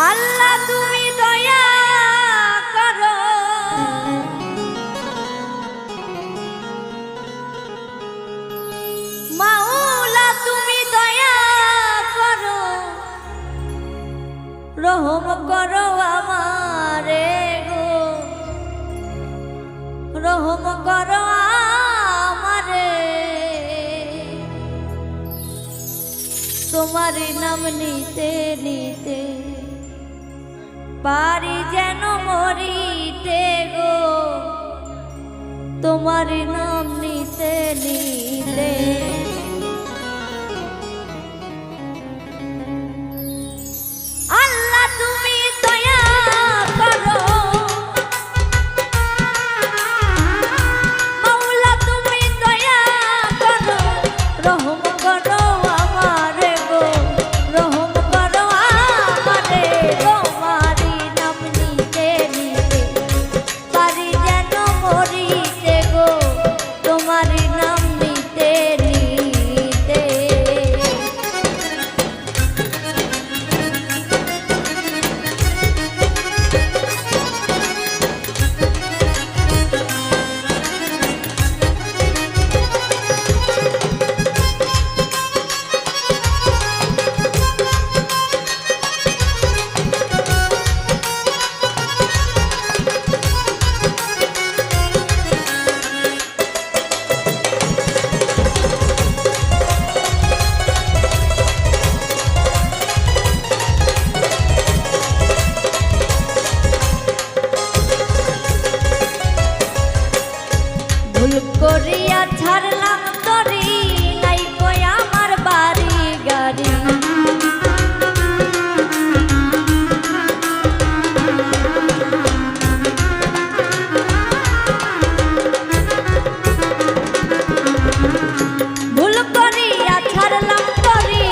আল্লাহ তুমি দয়া করো, মাওলা তুমি দয়া করো, রহম করো আমারে গো, রহম করো আমারে। তোমার নাম নিতে নিতে পারি যেন মরিতে গো, তোমার নাম নিতে নিতে। আল্লাহ তুমি দয়া করো, মাওলা তুমি দয়া করো, রহম করো আমারে গো, রহম করো আমারে। তোমারি নাম নিতে নিতে পারি যেন মরিতে গো, তোমারি নাম নিতে নিতে। ভুল করিয়া ছাড়লাম তরি, নাই কই আমার বাড়ি গাড়ি। ভুল করিয়া ছাড়লাম তরি,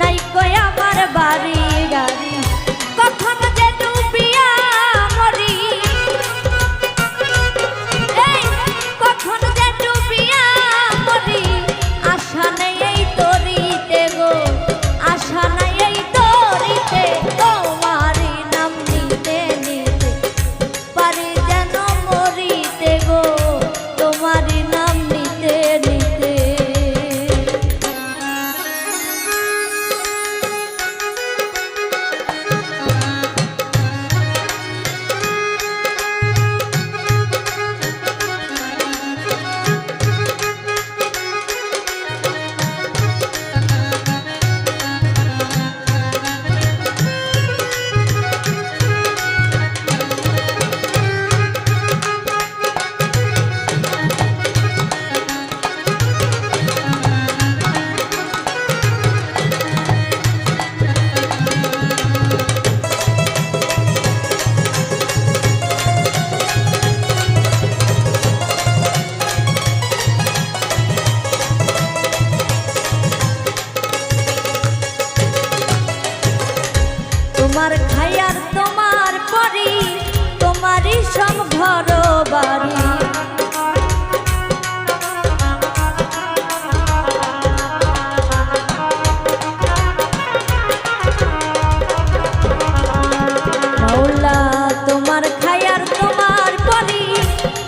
নাই কই আমার বাড়ি গাড়ি। কখন যে ডুবিয়া মরি, কখন যে ডুবিয়া মরি, আশা নেই এই তরিতে গো, আশা নাই এই তরিতে। তোমারি নাম নিতে নিতে পারি যেন মরিতে গো, তোমারি নাম নিতে নিতে। তোমার খায়ার তোমার পরি, তোমারই সব ঘর বাড়ি। মাওলা তোমার খায়ার তোমার পরি,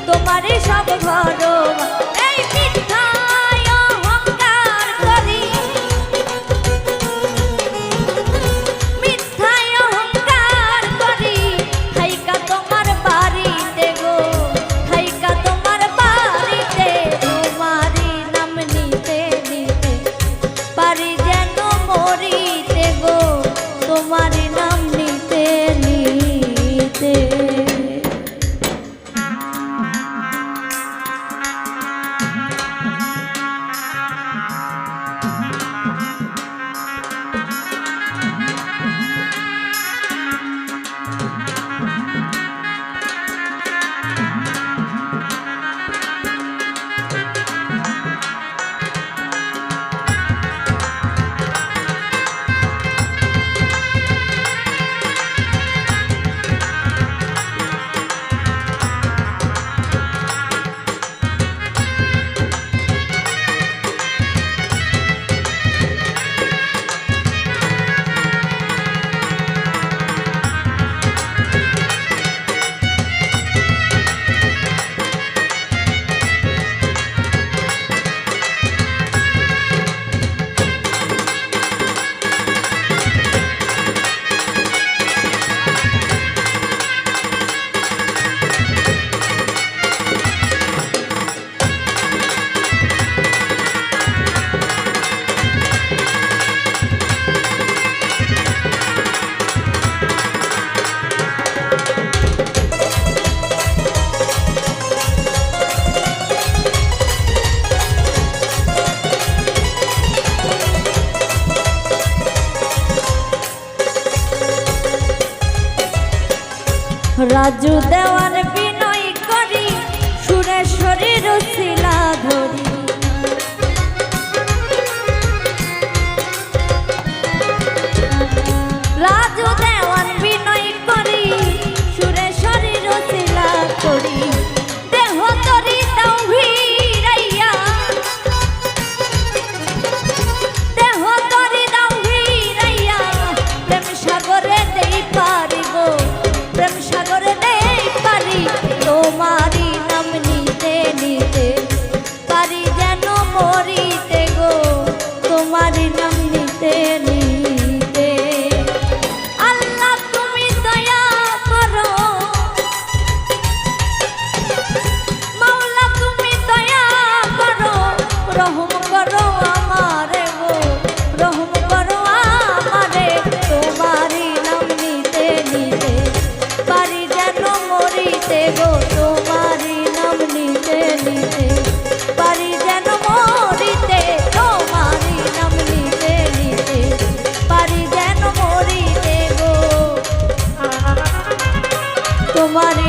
তোমারই সব ঘর এই মিথ্যায় অহংকার করি, মিথ্যায় অহংকার করি। থাইকা তোমার বাড়িতে গো, থাইকা তোমার বাড়িতে, তোমারি নাম নিতে নিতে পারি যেন মরিতে গো, তোমারি নাম নিতে নিতে। রাজু দেওয়ান বিনয় করি সুরেশ্বরীর শিলা ধরি রাজু দেওয়ান বিনয় করি সুরেশ্বরীর শিলা করি দেহ তরি দাও ভিড়াইয়া দেহ তরি দাও ভিড়াইয়া প্রেম সাগরে দেই পারিব প্রেম সাগরে দেই পারি তোমারি নাম নিতে নিতে পারি যেন মরিতে গো তোমারি নাম নিতে নিতে আল্লাহ তুমি দয়া করো মাওলা তুমি দয়া করো রহম করো আমারে গো রহম করো আমারে তোমারি নাম নিতে নিতে পারি যেন মরিতে গো তোমারি নাম নিতে নিতে পারি যেন মরিতে তোমারি নাম নিতে নিতে পারি যেন মরিতে গো তোমারি